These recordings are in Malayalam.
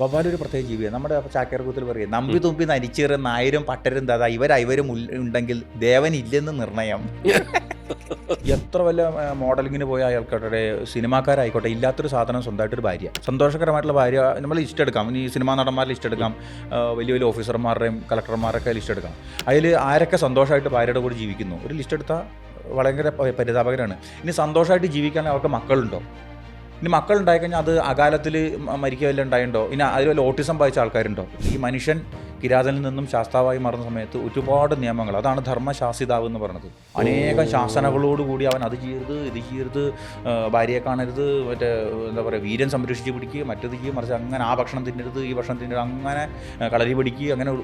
വവ്വാലൊരു പ്രത്യേക ജീവിയാണ്. നമ്മുടെ ചാക്യാർകൂത്തിൽ പറയും നമ്പി തുമ്പി നരിച്ചേറ് നായരും പട്ടരും ദാ ഇവരും ഉണ്ടെങ്കിൽ ദേവനില്ലെന്ന് നിർണയം. എത്ര വല്ല മോഡലിങ്ങിന് പോയ ആൾക്കാരുടെ സിനിമാക്കാരായിക്കോട്ടെ, ഇല്ലാത്തൊരു സാധനം സ്വന്തമായിട്ടൊരു ഭാര്യ, സന്തോഷകരമായിട്ടുള്ള ഭാര്യ. നമ്മൾ ലിസ്റ്റ് എടുക്കാം, ഈ സിനിമാ നടന്മാരുടെ ലിസ്റ്റ് എടുക്കാം, വലിയ വലിയ ഓഫീസർമാരുടെയും കളക്ടർമാരൊക്കെ ലിസ്റ്റ് എടുക്കാം. അതിൽ ആരൊക്കെ സന്തോഷമായിട്ട് ഭാര്യയുടെ കൂടെ ജീവിക്കുന്നു ഒരു ലിസ്റ്റ് എടുത്താൽ ഭയങ്കര പരിതാപകരമാണ്. ഇനി സന്തോഷമായിട്ട് ജീവിക്കാൻ അവർക്ക് മക്കളുണ്ടോ? ഇനി മക്കളുണ്ടായിക്കഴിഞ്ഞാൽ അത് അകാലത്തിൽ മരിക്കുകയല്ല ഉണ്ടായിട്ടുണ്ടോ? ഇനി അതിൽ വല്ല ഓട്ടിസം ബാധിച്ച ആൾക്കാരുണ്ടോ? ഈ മനുഷ്യൻ കിരാതനിൽ നിന്നും ശാസ്താവായി മാറുന്ന സമയത്ത് ഒരുപാട് നിയമങ്ങൾ, അതാണ് ധർമ്മശാസിതാവ് എന്ന് പറയുന്നത്. അനേകം ശാസനകളോടുകൂടി അവൻ അത് ചെയ്യരുത്, ഇത് ചെയ്യരുത്, ഭാര്യയെ കാണരുത്, മറ്റേ എന്താ പറയുക, വീര്യൻ സംരക്ഷിച്ച് പിടിക്കുക, മറ്റത് ചെയ്യും, മറിച്ച് അങ്ങനെ ആ ഭക്ഷണം തിന്നരുത്, ഈ ഭക്ഷണം തിന്നരുത്, അങ്ങനെ കളരി പിടിക്കുക, അങ്ങനെ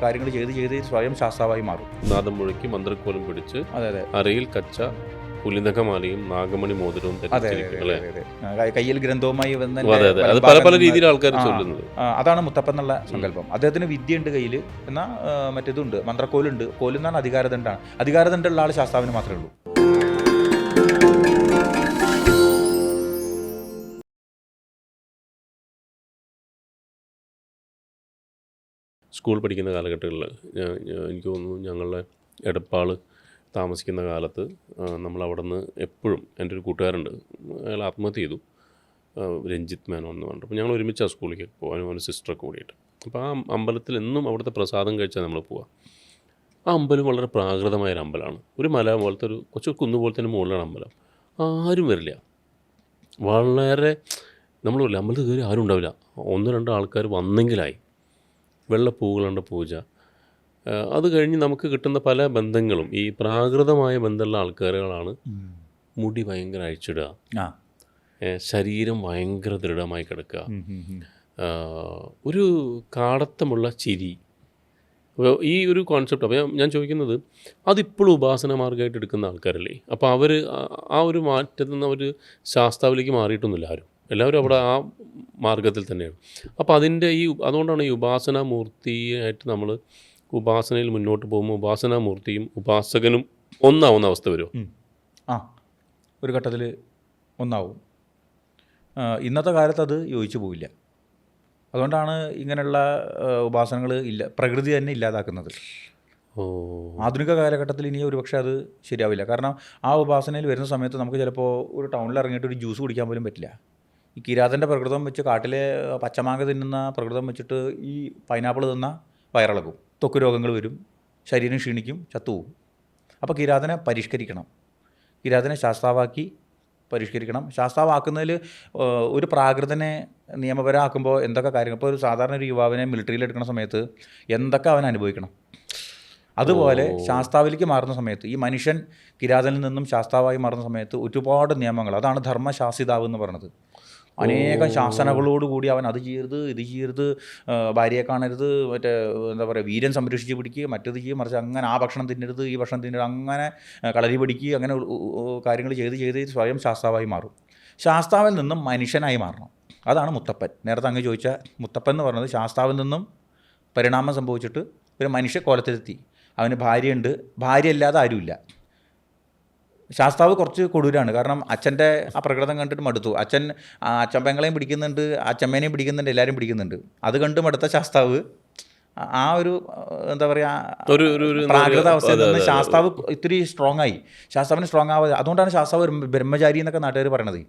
കാര്യങ്ങൾ ചെയ്ത് സ്വയം ശാസ്താവായി മാറും. നാദം മുഴക്കി മന്ത്രക്കോലം പിടിച്ച് അതെ അരയിൽ കച്ച പുലിനഖമാലയും നാഗമണി മോതിരവും കയ്യിൽ ഗ്രന്ഥവുമായി വന്ന പല രീതിയിൽ ആൾക്കാർ ചൊല്ലുന്നത്. അതാണ് മുത്തപ്പൻ എന്നുള്ള സങ്കല്പം. അദ്ദേഹത്തിന് വിദ്യയുണ്ട് കയ്യിൽ, എന്നാൽ മറ്റേതുണ്ട്, മന്ത്രക്കോലുണ്ട്. കോലെന്നാണ് അധികാരദണ്ഡാണ്. അധികാരദണ്ഡുള്ള ആൾ ശാസ്താവിന് മാത്രമേ ഉള്ളൂ. സ്കൂൾ പഠിക്കുന്ന കാലഘട്ടങ്ങളിൽ എനിക്ക് തോന്നുന്നു ഞങ്ങളുടെ എടപ്പാൾ താമസിക്കുന്ന കാലത്ത് നമ്മളവിടെ നിന്ന് എപ്പോഴും, എൻ്റെ ഒരു കൂട്ടുകാരുണ്ട്, അയാൾ ആത്മഹത്യ ചെയ്തു, രഞ്ജിത്ത് മേനോൻ എന്ന് പറഞ്ഞിട്ട്. അപ്പോൾ ഞങ്ങൾ ഒരുമിച്ചാണ് സ്കൂളിലേക്ക് പോകാനും അവന് സിസ്റ്ററൊക്കെ കൂടിയിട്ട്. അപ്പോൾ ആ അമ്പലത്തിൽ എന്നും അവിടുത്തെ പ്രസാദം കഴിച്ചാൽ നമ്മൾ പോവുക. ആ അമ്പലം വളരെ പ്രാകൃതമായൊരു അമ്പലമാണ്. ഒരു മല പോലത്തെ ഒരു കൊച്ചു കുന്നു പോലെ തന്നെ മുകളിലാണ് അമ്പലം. ആരും വരില്ല. വളരെ നമ്മൾ പറയില്ല, അമ്പലത്തിൽ കയറി ആരും ഉണ്ടാവില്ല. 1-2 ആൾക്കാർ വന്നെങ്കിലായി. വെള്ളപ്പൂകളുണ്ട് പൂജ. അത് കഴിഞ്ഞ് നമുക്ക് കിട്ടുന്ന പല ബന്ധങ്ങളും ഈ പ്രാകൃതമായ ബന്ധമുള്ള ആൾക്കാരുകളാണ്. മുടി ഭയങ്കര അഴിച്ചിടുക, ശരീരം ഭയങ്കര ദൃഢമായി കിടക്കുക, ഒരു കാടത്തമുള്ള ചിരി, ഈ ഒരു കോൺസെപ്റ്റ്. അപ്പോൾ ഞാൻ ചോദിക്കുന്നത്, അതിപ്പോഴും ഉപാസന മാർഗമായിട്ട് എടുക്കുന്ന ആൾക്കാരല്ലേ? അപ്പോൾ അവർ ആ ഒരു മാറ്റത്തിൽ നിന്ന് അവർ ശാസ്താവിലേക്ക് മാറിയിട്ടൊന്നുമില്ല ആരും. എല്ലാവരും അവിടെ ആ മാർഗത്തിൽ തന്നെയാണ്. അപ്പോൾ അതുകൊണ്ടാണ് ഈ ഉപാസനാമൂർത്തിയായിട്ട് നമ്മൾ ഉപാസനയിൽ മുന്നോട്ട് പോകുമ്പോൾ ഉപാസനാമൂർത്തിയും ഉപാസകനും ഒന്നാവുന്ന അവസ്ഥ വരുമോ? ഒരു ഘട്ടത്തിൽ ഒന്നാവും. ഇന്നത്തെ കാലത്ത് അത് യോജിച്ചു പോവില്ല. അതുകൊണ്ടാണ് ഇങ്ങനെയുള്ള ഉപാസനകൾ പ്രകൃതി തന്നെ ഇല്ലാതാക്കുന്നത്. ആധുനിക കാലഘട്ടത്തിൽ ഇനി ഒരുപക്ഷെ അത് ശരിയാവില്ല. കാരണം ആ ഉപാസനയിൽ വരുന്ന സമയത്ത് നമുക്ക് ചിലപ്പോൾ ഒരു ടൗണിൽ ഇറങ്ങിയിട്ട് ഒരു ജ്യൂസ് കുടിക്കാൻ പോലും പറ്റില്ല. ഈ കിരാതൻ്റെ പ്രകൃതം വെച്ച്, കാട്ടിലെ പച്ചമാങ്ങ തിന്നുന്ന പ്രകൃതം വെച്ചിട്ട് ഈ പൈനാപ്പിൾ തിന്ന വയറിളകും, ത്വക്ക് രോഗങ്ങൾ വരും, ശരീരം ക്ഷീണിക്കും, ചത്തുപോകും. അപ്പോൾ കിരാതനെ പരിഷ്കരിക്കണം, കിരാതനെ ശാസ്താവാക്കി പരിഷ്കരിക്കണം. ശാസ്താവാക്കുന്നതിൽ ഒരു പ്രാകൃതനെ നിയമപരമാക്കുമ്പോൾ എന്തൊക്കെ കാര്യങ്ങൾ, ഇപ്പോൾ ഒരു സാധാരണ ഒരു യുവാവിനെ മിലിറ്ററിയിൽ എടുക്കുന്ന സമയത്ത് എന്തൊക്കെ അവൻ അനുഭവിക്കണം, അതുപോലെ ശാസ്താവിലേക്ക് മാറുന്ന സമയത്ത്, ഈ മനുഷ്യൻ കിരാതനിൽ നിന്നും ശാസ്താവായി മാറുന്ന സമയത്ത് ഒരുപാട് നിയമങ്ങൾ, അതാണ് ധർമ്മശാസിതാവ് എന്ന് പറയുന്നത്. അനേകം ശാസനകളോടുകൂടി അവൻ അത് ചെയ്യരുത്, ഇത് ചെയ്യരുത്, ഭാര്യയെ കാണരുത്, മറ്റേ എന്താ പറയുക, വീര്യൻ സംരക്ഷിച്ച് പിടിക്കുക, മറ്റത് ചെയ്യും, മറിച്ച് അങ്ങനെ ആ ഭക്ഷണം തിന്നരുത്, ഈ ഭക്ഷണം തിന്നരുത്, അങ്ങനെ കളരി പിടിക്കുക, അങ്ങനെ കാര്യങ്ങൾ ചെയ്ത് സ്വയം ശാസ്താവായി മാറും. ശാസ്താവിൽ നിന്നും മനുഷ്യനായി മാറണം. അതാണ് മുത്തപ്പൻ. നേരത്തെ അങ്ങ് ചോദിച്ച മുത്തപ്പൻ എന്ന് പറയുന്നത് ശാസ്താവിൽ നിന്നും പരിണാമം സംഭവിച്ചിട്ട് ഒരു മനുഷ്യ കോലത്തിലെത്തി. അവന് ഭാര്യയുണ്ട്, ഭാര്യ അല്ലാതെ ആരുമില്ല. ശാസ്താവ് കുറച്ച് കൊടൂരാണ്. കാരണം അച്ഛൻ്റെ ആ പ്രകൃതം കണ്ടിട്ട് മടുത്തു. അച്ഛൻ പെങ്ങളെയും പിടിക്കുന്നുണ്ട്, അച്ഛമ്മേനെയും പിടിക്കുന്നുണ്ട്, എല്ലാവരും പിടിക്കുന്നുണ്ട്. അത് കണ്ട് മടുത്ത ശാസ്താവ് ആ ഒരു എന്താ പറയുക, പ്രാകൃത അവസ്ഥയിൽ നിന്ന് ശാസ്താവ് ഇത്തിരി സ്ട്രോങ് ആയി. ശാസ്താവിന് സ്ട്രോങ് ആവാതെ, അതുകൊണ്ടാണ് ശാസ്താവ് ബ്രഹ്മചാരി എന്നൊക്കെ നാട്ടുകാർ പറയണത്.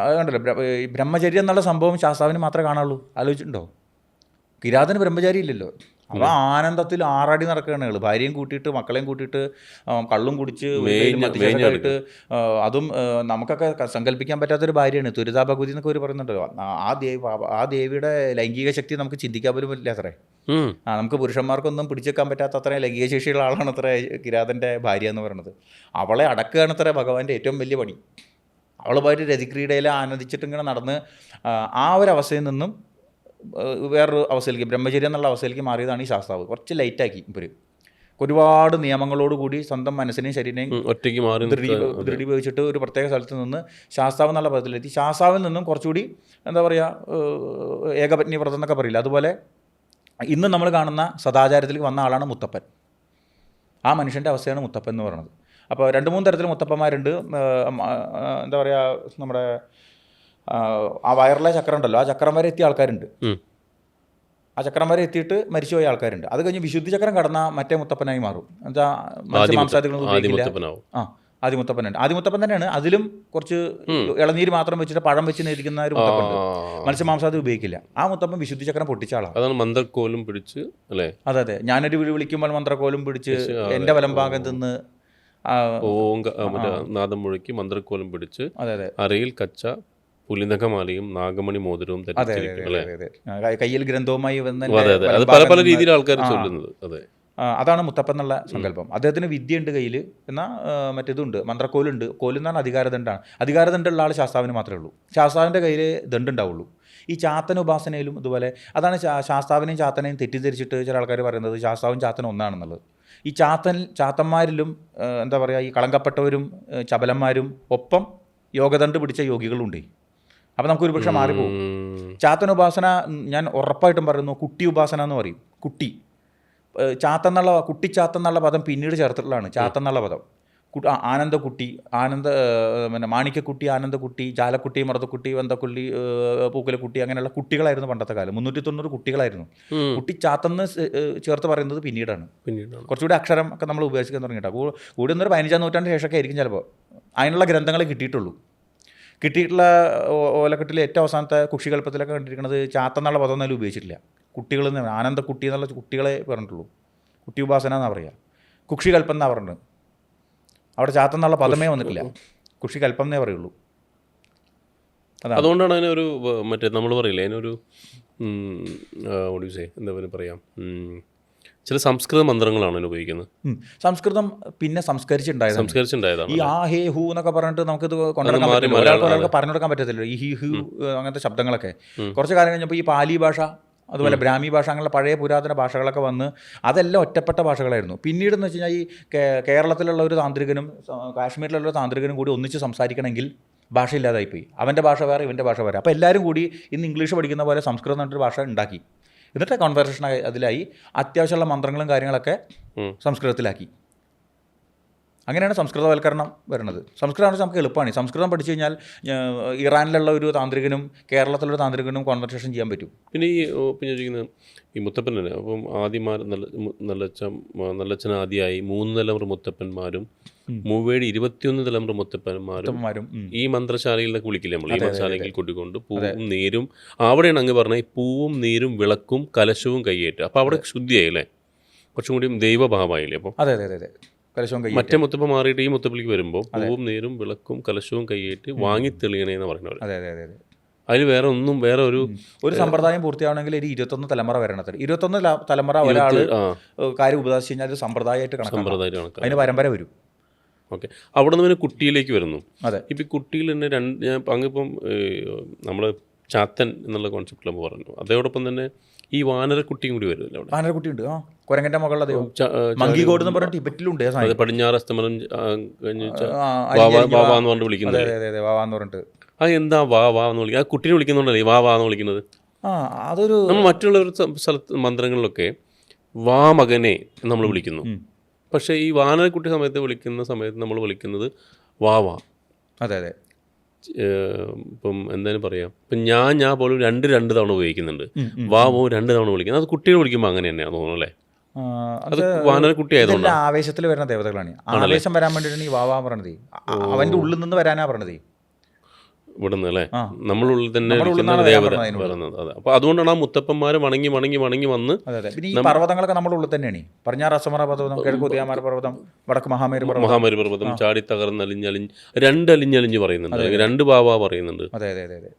അതുകൊണ്ടല്ലോ ബ്രഹ്മചര്യം എന്നുള്ള സംഭവം ശാസ്താവിന് മാത്രമേ കാണുള്ളൂ. ആലോചിച്ചിട്ടുണ്ടോ? കിരാതന് ബ്രഹ്മചാരി ഇല്ലല്ലോ. അപ്പോൾ ആനന്ദത്തിൽ ആറാടി നടക്കുകയാണ്. ഭാര്യയും കൂട്ടിയിട്ട് മക്കളെയും കൂട്ടിയിട്ട് കള്ളും കുടിച്ച് മത്തിച്ചായിട്ട്, അതും നമുക്കൊക്കെ സങ്കല്പിക്കാൻ പറ്റാത്തൊരു ഭാര്യയാണ്. തുരിതാ ഭഗവതി എന്നൊക്കെ ഒരു പറയുന്നുണ്ടല്ലോ. ആ ദേവിയുടെ ലൈംഗിക ശക്തി നമുക്ക് ചിന്തിക്കാൻ പോലും പറ്റില്ല അത്രേ. നമുക്ക് പുരുഷന്മാർക്കൊന്നും പിടിച്ചെക്കാൻ പറ്റാത്ത അത്രയും ലൈംഗിക ശേഷിയുള്ള ആളാണ് അത്ര കിരാതൻ്റെ ഭാര്യ എന്ന് പറയുന്നത്. അവളെ അടക്കുകയാണ് അത്ര ഭഗവാന്റെ ഏറ്റവും വലിയ പണി. അവളുമായിട്ട് രതിക്രീഡയിൽ ആനന്ദിച്ചിട്ട് ഇങ്ങനെ നടന്ന് ആ ഒരു അവസ്ഥയിൽ നിന്നും വേറൊരു അവസ്ഥയിലേക്ക്, ബ്രഹ്മചര്യം എന്നുള്ള അവസ്ഥയിലേക്ക് മാറിയതാണ് ഈ ശാസ്താവ്. കുറച്ച് ലൈറ്റാക്കി ഇവർ ഒരുപാട് നിയമങ്ങളോടുകൂടി സ്വന്തം മനസ്സിനെയും ശരീരനെയും ഒറ്റയ്ക്ക് മാറി ദൃഢീഭവിച്ചിട്ട് ഒരു പ്രത്യേക സ്ഥലത്ത് നിന്ന് ശാസ്താവ് എന്നുള്ള പദത്തിലെത്തി. ശാസ്താവിൽ നിന്നും കുറച്ചുകൂടി എന്താ പറയുക, ഏകപത്നി വ്രതം എന്നൊക്കെ പറയില്ല, അതുപോലെ ഇന്ന് നമ്മൾ കാണുന്ന സദാചാരത്തിലേക്ക് വന്ന ആളാണ് മുത്തപ്പൻ. ആ മനുഷ്യൻ്റെ അവസ്ഥയാണ് മുത്തപ്പൻ എന്ന് പറയുന്നത്. അപ്പോൾ 2-3 തരത്തിൽ മുത്തപ്പന്മാരുണ്ട്. എന്താ പറയുക, നമ്മുടെ ആ വയറിലെ ചക്രം ഉണ്ടല്ലോ, ആ ചക്രം വരെ എത്തിയ ആൾക്കാരുണ്ട്. ഉം. ആ ചക്രം വരെ എത്തിയിട്ട് മരിച്ചുപോയ ആൾക്കാരുണ്ട്. അത് കഴിഞ്ഞ് വിശുദ്ധി ചക്രം കടന്ന മറ്റേ മുത്തപ്പനായി മാറും. എന്നുവെച്ചാൽ മത്സ്യമാംസാദികളൊന്നും ഉപയോഗിക്കില്ല. ആദിമുത്തപ്പനാവും. ആ ആദിമുത്തപ്പനുണ്ട്. ആദിമുത്തപ്പൻ തന്നെയാണ്. അതിലും കുറച്ച് ഇളനീര് മാത്രം വെച്ചിട്ട് പഴം വെച്ച് നേരിക്കുന്ന ഒരു മുത്തപ്പുണ്ട്. മത്സ്യമാംസാദി ഉപയോഗിക്കില്ല. ആ മുത്തപ്പൻ വിശുദ്ധി ചക്രം പൊട്ടിച്ച ആളാണ്. അതാണ് മന്ത്രക്കോലും പിടിച്ച് അല്ലേ? അതെ അതെ. ഞാനൊരു വിളി വിളിക്കുമ്പോൾ മന്ത്രക്കോലും പിടിച്ച് എൻ്റെ വലംഭാഗം തിന്ന് മറ്റേ നാദം മുഴക്കി മന്ത്രക്കോലും പിടിച്ച് അതെ അതെ അരയിൽ കച്ച പുലിനഖമാലയും നാഗമണി മോതിരവും ധരിച്ചിരിക്കും അല്ലേ? കയ്യിൽ ഗ്രന്ഥവുമായി വന്ന് അതെ അതെ. അത് പല പല രീതിയിൽ ആൾക്കാർ ചൊല്ലുന്നത്. അതെ, അതാണ് മുത്തപ്പൻ എന്നുള്ള സങ്കല്പം. അദ്ദേഹത്തിന് വിദ്യയുണ്ട് കയ്യിൽ, എന്നാൽ മറ്റേതുണ്ട്, മന്ത്രക്കോലുണ്ട്. കോലെന്നാണ് അധികാരദണ്ഡാണ്. അധികാരദണ്ഡുള്ള ആൾ ശാസ്താവിന് മാത്രമേ ഉള്ളൂ. ശാസ്താവിൻ്റെ കയ്യിൽ ദണ്ടുണ്ടാവുള്ളൂ. ഈ ചാത്തൻ ഉപാസനയിലും ഇതുപോലെ അതാണ്. ശാസ്താവിനെയും ചാത്തനെയും തെറ്റിദ്ധരിച്ചിട്ട് ചില ആൾക്കാർ പറയുന്നത് ശാസ്താവും ചാത്തനും ഒന്നാണെന്നുള്ളത്. ഈ ചാത്തന്മാരിലും എന്താ പറയുക, ഈ കളങ്കപ്പെട്ടവരും ചപലന്മാരും ഒപ്പം യോഗദണ്ഡ് പിടിച്ച യോഗികളുണ്ട്. അപ്പോൾ നമുക്ക് ഒരുപക്ഷെ മാറിപ്പോകും. ചാത്തൻ ഉപാസന ഞാൻ ഉറപ്പായിട്ടും പറയുന്നു, കുട്ടി ഉപാസന എന്ന് പറയും. കുട്ടി ചാത്തെന്നുള്ള കുട്ടിച്ചാത്തെന്നുള്ള പദം പിന്നീട് ചേർത്തിട്ടുള്ളതാണ്. ചാത്തെന്നുള്ള പദം ആനന്ദക്കുട്ടി, പിന്നെ മാണിക്യക്കുട്ടി, ആനന്ദക്കുട്ടി, ജാലക്കുട്ടി, മറുതക്കുട്ടി, വന്തക്കുട്ടി, പൂക്കലക്കുട്ടി, അങ്ങനെയുള്ള കുട്ടികളായിരുന്നു പണ്ടത്തെ കാലം. 390 കുട്ടികളായിരുന്നു. കുട്ടിച്ചാത്തെന്ന് ചേർത്ത് പറയുന്നത് പിന്നീടാണ്. കുറച്ചുകൂടി അക്ഷരം ഒക്കെ നമ്മൾ ഉപയോഗിക്കാൻ തുടങ്ങിയിട്ടാണ്. കൂടി ഒന്നൊരു 15-ാം നൂറ്റാണ്ടിന് ശേഷമൊക്കെ ആയിരിക്കും ചിലപ്പോൾ അതിനുള്ള ഗ്രന്ഥങ്ങൾ കിട്ടിയിട്ടുള്ളൂ. കിട്ടിയിട്ടുള്ള ഓലക്കെട്ടിൽ ഏറ്റവും അവസാനത്തെ കുക്ഷികൽപ്പത്തിലൊക്കെ കണ്ടിരിക്കുന്നത് ചാത്തെന്നുള്ള പദം എന്നാലും ഉപയോഗിച്ചിട്ടില്ല. കുട്ടികൾ എന്ന് ആനന്ദക്കുട്ടി എന്നുള്ള കുട്ടികളെ പറഞ്ഞിട്ടുള്ളൂ. കുട്ടി ഉപാസന എന്നാണ് പറയുക. കുക്ഷികൽപ്പം എന്നാണ് പറഞ്ഞത്. അവിടെ ചാത്തെന്നുള്ള പദമേ വന്നിട്ടില്ല. കുക്ഷികൽപ്പം എന്നേ പറയുള്ളൂ. അതുകൊണ്ടാണ് അതിനൊരു മറ്റേ നമ്മൾ പറയില്ലേ, അതിനൊരു എന്താ പറയാം, ചില സംസ്കൃത മന്ത്രങ്ങളാണ് അതിന് ഉപയോഗിക്കുന്നത്. സംസ്കൃതം പിന്നെ സംസ്കരിച്ചിട്ടുണ്ടായതാണ്. ഈ ആ ഹേ ഹൂ എന്നൊക്കെ പറഞ്ഞിട്ട് നമുക്കിത് കൊണ്ടുവരാൻ പറ്റില്ല. ഒരാൾക്ക് പറഞ്ഞു കൊടുക്കാൻ പറ്റത്തില്ല. ഈ ഹി ഹു അങ്ങനത്തെ ശബ്ദങ്ങളൊക്കെ കുറച്ച് കാലം കഴിഞ്ഞപ്പോൾ ഈ പാലി ഭാഷ, അതുപോലെ ബ്രാഹ്മി ഭാഷ, അങ്ങനെയുള്ള പഴയ പുരാതന ഭാഷകളൊക്കെ വന്ന് അതെല്ലാം ഒറ്റപ്പെട്ട ഭാഷകളായിരുന്നു. പിന്നീട് എന്ന് വെച്ച് കഴിഞ്ഞാൽ ഈ കേരളത്തിലുള്ള ഒരു താന്ത്രികനും കാശ്മീരിലുള്ള ഒരു താന്ത്രികനും കൂടി ഒന്നിച്ച് സംസാരിക്കണമെങ്കിൽ ഭാഷ ഇല്ലാതായിപ്പോയി. അവൻ്റെ ഭാഷ വേറെ, ഇവൻ്റെ ഭാഷ വേറെ. അപ്പോൾ എല്ലാവരും കൂടി ഇന്ന് ഇംഗ്ലീഷ് പഠിക്കുന്ന പോലെ സംസ്കൃതം എന്നൊരു ഭാഷ ഉണ്ടാക്കി. എന്നിട്ട് കോൺവെർസേഷൻ അതിലായി. അത്യാവശ്യമുള്ള മന്ത്രങ്ങളും കാര്യങ്ങളൊക്കെ സംസ്കൃതത്തിലാക്കി. അങ്ങനെയാണ് സംസ്കൃതവൽക്കരണം വരുന്നത്. സംസ്കൃതം നമുക്ക് എളുപ്പമാണ്. സംസ്കൃതം പഠിച്ചു കഴിഞ്ഞാൽ ഇറാനിലുള്ള ഒരു താന്ത്രികനും കേരളത്തിലുള്ള താന്ത്രികനും കോൺവെർസേഷൻ ചെയ്യാൻ പറ്റും. പിന്നെ പിന്നെ ചോദിക്കുന്നത് ഈ മുത്തപ്പൻ തന്നെ. അപ്പം ആദ്യമാർ നല്ലച്ഛൻ ആദ്യമായി 3 തലമുറ മുത്തപ്പന്മാരും മൂവേടി 21 തലമുറ മുത്തപ്പന്മാരും ഈ മന്ത്രശാലയിലൊക്കെ വിളിക്കില്ലേ നമ്മൾ, ഈ മന്ത്രശാലയിൽ കൂട്ടിക്കൊണ്ട് പൂവും നീരും, അവിടെയാണ് അങ്ങ് പറഞ്ഞാൽ ഈ പൂവും നീരും വിളക്കും കലശവും കയ്യേറ്റ്. അപ്പോൾ അവിടെ ശുദ്ധിയായി അല്ലേ, കുറച്ചും കൂടി ദൈവഭാവമായില്ലേ? അപ്പം അതെ അതെ അതെ. മറ്റേ മുത്തപ്പ മാറിയിട്ട് ഈ മുത്തപ്പലേക്ക് വരുമ്പോൾ പൂവും നീരും വിളക്കും കലശവും കയ്യേറ്റ് വാങ്ങി തെളിയണേന്ന് പറയുന്നത്. അതെ അതെ അതെ. അതിൽ വേറെ ഒരു സമ്പ്രദായം പൂർത്തിയാവണമെങ്കിൽ ഒരു 21 തലമുറ വരണത്തിൽ 21 തലമുറ ഒരാൾ കാര്യം ഉപദേശിച്ച് കഴിഞ്ഞാൽ ഒരു സമ്പ്രദായമായിട്ട് കണക്കാക്കും. അതിന് പരമ്പര വരും. ഓക്കെ. അവിടെ നിന്ന് പിന്നെ കുട്ടിയിലേക്ക് വരുന്നു. അതെ. ഇപ്പം ഈ കുട്ടിയിൽ തന്നെ ഞാൻ അങ്ങിപ്പം നമ്മൾ ചാത്തൻ എന്നുള്ള കോൺസെപ്റ്റിൽ നമ്മൾ പറഞ്ഞു. അതോടൊപ്പം തന്നെ ഈ വാനരക്കുട്ടിയും കൂടി വരുന്നില്ല അവിടെ. വാനരക്കുട്ടിയുണ്ട്. കുരങ്ങൻ്റെ മകളുടെ ദൈവം മങ്കിഗോഡ് എന്ന് പറഞ്ഞിട്ട് ടിബറ്റിലുണ്ട്. പടിഞ്ഞാറ് അസ്തമനം വാവാ എന്ന് പറഞ്ഞിട്ട് വിളിക്കുന്നത്. വാവാ എന്ന് പറഞ്ഞിട്ട് എന്താ വാവാ എന്ന് വിളിക്കുക? ആ കുട്ടീനെ വിളിക്കുന്നുണ്ടല്ലേ വാവാ എന്ന് വിളിക്കുന്നത്. അതൊരു നമ്മൾ മറ്റുള്ള ഒരു സ്ഥലത്ത് മന്ത്രങ്ങളിലൊക്കെ വാ മകനെ നമ്മൾ വിളിക്കുന്നു. പക്ഷേ ഈ വാനരക്കുട്ടി വിളിക്കുന്ന സമയത്ത് നമ്മൾ വിളിക്കുന്നത് വാവാ. അതെ അതെ. ഇപ്പം എന്തായാലും പറയാം, ഇപ്പം ഞാൻ പോലും രണ്ട് തവണ ഉപയോഗിക്കുന്നുണ്ട്. വാവോ 2 തവണ വിളിക്കുന്നത്. അത് കുട്ടികൾ വിളിക്കുമ്പോൾ അങ്ങനെ തന്നെയാണ് തോന്നുന്നു അല്ലേ? അത് വാനരക്കുട്ടി ആയതുകൊണ്ട് ആവേശത്തിൽ വരുന്ന ദേവതകളാണ്. ആവേശം വരാൻ വേണ്ടിയിട്ടാണ് ഈ വാവാ പറഞ്ഞത്. അവൻ്റെ ഉള്ളിൽ നിന്ന് വരാനാ പറഞ്ഞത് ഇവിടെ നിന്ന് അല്ലേ, നമ്മളുള്ളിൽ തന്നെ ദേവത പറയുന്നത്. അതെ. അപ്പോൾ അതുകൊണ്ടാണ് ആ മുത്തപ്പന്മാർ വണങ്ങി വന്ന്. പിന്നെ ഈ പർവ്വതങ്ങളൊക്കെ നമ്മുടെ ഉള്ളിൽ തന്നെയാണ്. പടിഞ്ഞാറ് അസമറ പർവ്വതം, കിഴക്ക് ഉദയമാര പർവ്വതം, വടക്ക് മഹാമേരു പർവ്വതം ചാടി തകർന്നലിഞ്ഞലിഞ്ഞ് 2 അലിഞ്ഞലിഞ്ഞ് പറയുന്നുണ്ട്, അല്ലെങ്കിൽ 2 ബാബ പറയുന്നുണ്ട്. അതെ അതെ അതെ അതെ.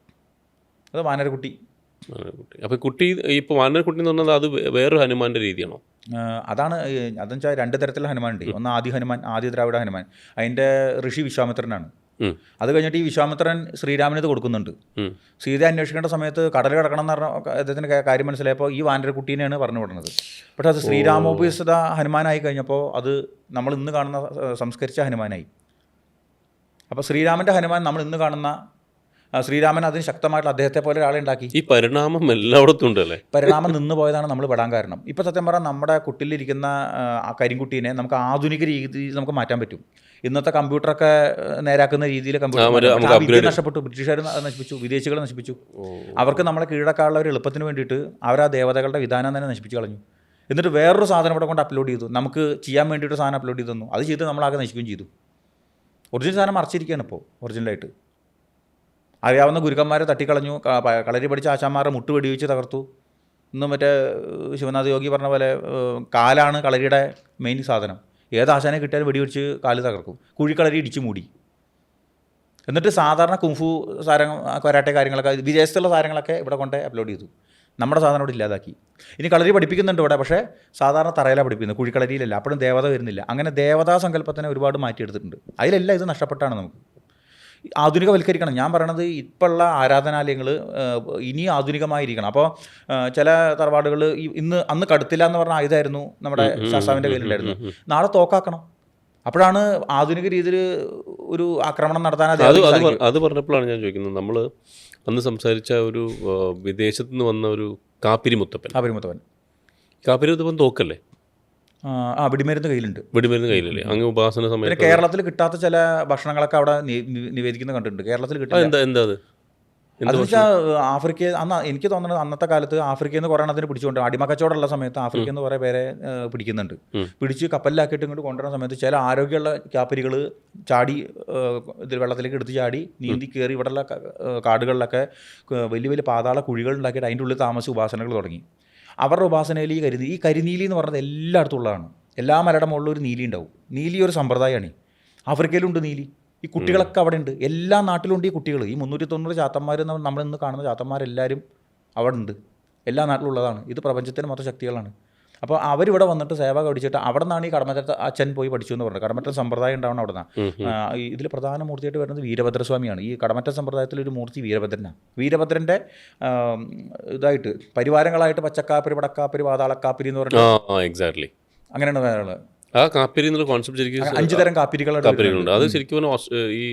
അത് വാനരക്കുട്ടി. അപ്പോൾ കുട്ടി ഇപ്പോൾ വാനരക്കുട്ടി എന്ന് പറഞ്ഞാൽ അത് വേറൊരു ഹനുമാൻ്റെ രീതിയാണോ? അതാണ്. അതെന്ന് വെച്ചാൽ 2 തരത്തിലുള്ള ഹനുമാനുണ്ട്. ഒന്ന് ആദി ഹനുമാൻ, ആദി ദ്രാവിഡ ഹനുമാൻ. അതിൻ്റെ ഋഷി വിശ്വാമിത്രനാണ്. അത് കഴിഞ്ഞിട്ട് ഈ വിശ്വാമിത്രൻ ശ്രീരാമനത് കൊടുക്കുന്നുണ്ട്. സീത അന്വേഷിക്കേണ്ട സമയത്ത് കടൽ കിടക്കണം എന്ന് പറഞ്ഞ അദ്ദേഹത്തിന് കാര്യം മനസ്സിലായപ്പോൾ ഈ വാനരക്കുട്ടീനെയാണ് പറഞ്ഞു വിടുന്നത്. പക്ഷേ അത് ശ്രീരാമോപേക്ഷിത ഹനുമാനായി കഴിഞ്ഞപ്പോൾ അത് നമ്മൾ ഇന്ന് കാണുന്ന സംസ്കരിച്ച ഹനുമാനായി. അപ്പോൾ ശ്രീരാമൻ്റെ ഹനുമാൻ നമ്മൾ ഇന്ന് കാണുന്ന ശ്രീരാമൻ അതിന് ശക്തമായിട്ടുള്ള അദ്ദേഹത്തെ പോലെ ഒരാളെ ഉണ്ടാക്കി. ഈ പരിണാമം എല്ലായിടത്തും ഉണ്ടല്ലേ? പരിണാമം നിന്ന് പോയതാണ് നമ്മൾ പെടാൻ കാരണം. ഇപ്പോൾ സത്യം പറഞ്ഞാൽ നമ്മുടെ കുട്ടിലിരിക്കുന്ന ആ കരിങ്കുട്ടീനെ നമുക്ക് ആധുനിക രീതിയിൽ നമുക്ക് മാറ്റാൻ പറ്റും. ഇന്നത്തെ കമ്പ്യൂട്ടറൊക്കെ നേരാക്കുന്ന രീതിയിൽ കമ്പ്യൂട്ടർ നഷ്ടപ്പെട്ടു. ബ്രിട്ടീഷുകാർ നശിപ്പിച്ചു, വിദേശികൾ നശിപ്പിച്ചു. അവർക്ക് നമ്മളെ കീഴടക്കാനുള്ള ഒരു എളുപ്പത്തിന് വേണ്ടിയിട്ട് അവർ ആ ദേവതകളുടെ വിധാനം തന്നെ നശിപ്പിച്ചു കളഞ്ഞു. എന്നിട്ട് വേറൊരു സാധനം ഇവിടെ കൊണ്ട് അപ്ലോഡ് ചെയ്തു, നമുക്ക് ചെയ്യാൻ വേണ്ടിയിട്ട് സാധനം അപ്ലോഡ് ചെയ്തു തന്നു. അത് ചെയ്ത് നമ്മളാകെ നശിപ്പിക്കുകയും ചെയ്തു. ഒറിജിനൽ സാധനം മറച്ചിരിക്കുകയാണ് ഇപ്പോൾ ഒറിജിനലായിട്ട്. അറിയാവുന്ന ഗുരുക്കന്മാരെ തട്ടിക്കളഞ്ഞു, കളരി പഠിച്ച ആശാന്മാരെ മുട്ട് വെടിവെച്ച് തകർത്തു. ഇന്ന് മറ്റേ ശിവനാഥ് യോഗി പറഞ്ഞ പോലെ കാലാണ് കളരിയുടെ മെയിൻ സാധനം. ഏത് ആശാനെ കിട്ടിയാലും വെടിവെച്ച് കാല് തകർക്കും, കുഴിക്കളരി ഇടിച്ചു മൂടി. എന്നിട്ട് സാധാരണ കുംഫു കരാട്ടെ കാര്യങ്ങളൊക്കെ വിദേശത്തുള്ള സാധനങ്ങളൊക്കെ ഇവിടെ കൊണ്ട് അപ്ലോഡ് ചെയ്തു. നമ്മുടെ സാധനം ഇവിടെ ഇല്ലാതാക്കി. ഇനി കളരി പഠിപ്പിക്കുന്നുണ്ട് ഇവിടെ, പക്ഷേ സാധാരണ തറയിലാണ് പഠിപ്പിക്കുന്നത്, കുഴിക്കളരിയിലല്ല. അപ്പോഴും ദേവത വരുന്നില്ല. അങ്ങനെ ദേവതാ സങ്കല്പത്തിനെ ഒരുപാട് മാറ്റിയെടുത്തിട്ടുണ്ട്. അതിലെല്ലാം ഇത് നഷ്ടപ്പെട്ടാണ് നമുക്ക്. ആധുനികവൽക്കരിക്കണം. ഞാൻ പറയണത് ഇപ്പോഴുള്ള ആരാധനാലയങ്ങൾ ഇനി ആധുനികമായിരിക്കണം. അപ്പോൾ ചില തറവാടുകൾ അന്ന് കടുത്തില്ല എന്ന് പറഞ്ഞ ആയുധമായിരുന്നു നമ്മുടെ ശാസ്താവിൻ്റെ കയ്യിലുണ്ടായിരുന്നു. നാളെ തോക്കാക്കണം. അപ്പോഴാണ് ആധുനിക രീതിയിൽ ഒരു ആക്രമണം നടത്താൻ. അത് പറഞ്ഞപ്പോഴാണ് ഞാൻ ചോദിക്കുന്നത്, നമ്മൾ അന്ന് സംസാരിച്ച ഒരു വിദേശത്ത് നിന്ന് വന്ന ഒരു കാപ്പിരി മുത്തപ്പൻ തോക്കല്ലേ? വെടിമരുന്ന് കയ്യിലുണ്ട്. വെടിമരുന്ന് കയ്യിലല്ലേ? അങ്ങ് ഉപാസന സമയത്ത് കേരളത്തിൽ കിട്ടാത്ത ചില ഭക്ഷണങ്ങളൊക്കെ അവിടെ നിവേദിക്കുന്നത് കണ്ടിട്ടുണ്ട്. കേരളത്തിൽ കിട്ടില്ല. എന്താ അതെന്ന് വെച്ചാൽ ആഫ്രിക്ക എനിക്ക് തോന്നുന്നത് അന്നത്തെ കാലത്ത് ആഫ്രിക്കയിൽ നിന്ന് കുറേ എണ്ണത്തിന് പിടിച്ചുകൊണ്ട് അടിമക്കച്ചവടമുള്ള സമയത്ത് ആഫ്രിക്കയിൽ നിന്ന് കുറേ പേരെ പിടിക്കുന്നുണ്ട്. പിടിച്ച് കപ്പലിലാക്കിയിട്ട് ഇങ്ങോട്ട് കൊണ്ടുവരുന്ന സമയത്ത് ചില ആരോഗ്യമുള്ള കാപ്പിരികൾ ചാടി ഇതിൽ വെള്ളത്തിലേക്ക് എടുത്ത് ചാടി നീന്തി കയറി ഇവിടെയുള്ള കാടുകളിലൊക്കെ വലിയ വലിയ പാതാള കുഴികൾ ഉണ്ടാക്കിയിട്ട് അതിൻ്റെ ഉള്ളിൽ താമസിച്ച് ഉപാസനകൾ തുടങ്ങി. അവരുടെ ഉപാസനയിൽ ഈ കരിനീലി എന്ന് പറയുന്നത് എല്ലായിടത്തും ഉള്ളതാണ്. എല്ലാ മലയുടെ മുകളിലും ഒരു നീലി ഉണ്ടാവും. നീലി ഒരു സമ്പ്രദായമാണ്. ആഫ്രിക്കയിലുണ്ട് നീലി. ഈ കുട്ടികളൊക്കെ അവിടെ ഉണ്ട്. എല്ലാ നാട്ടിലുണ്ട് ഈ കുട്ടികൾ. ഈ 390 ചാത്തന്മാർ നമ്മളിന്ന് കാണുന്ന ചാത്തന്മാരെല്ലാവരും അവിടെ ഉണ്ട്. എല്ലാ നാട്ടിലുള്ളതാണ്. ഇത് പ്രപഞ്ചത്തിന് മൊത്തം ശക്തികളാണ്. അപ്പോൾ അവരിവിടെ വന്നിട്ട് സേവ കടിച്ചിട്ട് അവിടെ നിന്നാണ് ഈ കടമറ്റ അച്ഛൻ പോയി പഠിച്ചു എന്ന് പറഞ്ഞത്. കടമറ്റ സമ്പ്രദായം ഉണ്ടാവണം അവിടെ നിന്നാണ്. ഇതിൽ പ്രധാന മൂർത്തിയായിട്ട് വരുന്നത് വീരഭദ്രസ്വാമിയാണ്. ഈ കടമറ്റ സമ്പ്രദായത്തിലൊരു മൂർത്തി വീരഭദ്രനാണ്. വീരഭദ്രൻ്റെ ഇതായിട്ട് പരിവാരങ്ങളായിട്ട് പച്ചക്കാപ്പിരി, പടക്കാപ്പിരി, പാതാളക്കാപ്പിരി എന്ന് പറഞ്ഞാൽ എക്സാക്ട്ലി അങ്ങനെയാണ് വേറെ. ആ കാപ്പിരി എന്നുള്ള കോൺസെപ്റ്റ് ശരിക്കും 5 തരം കാപ്പിരികളുണ്ട്. അത് ശരിക്കും ഈ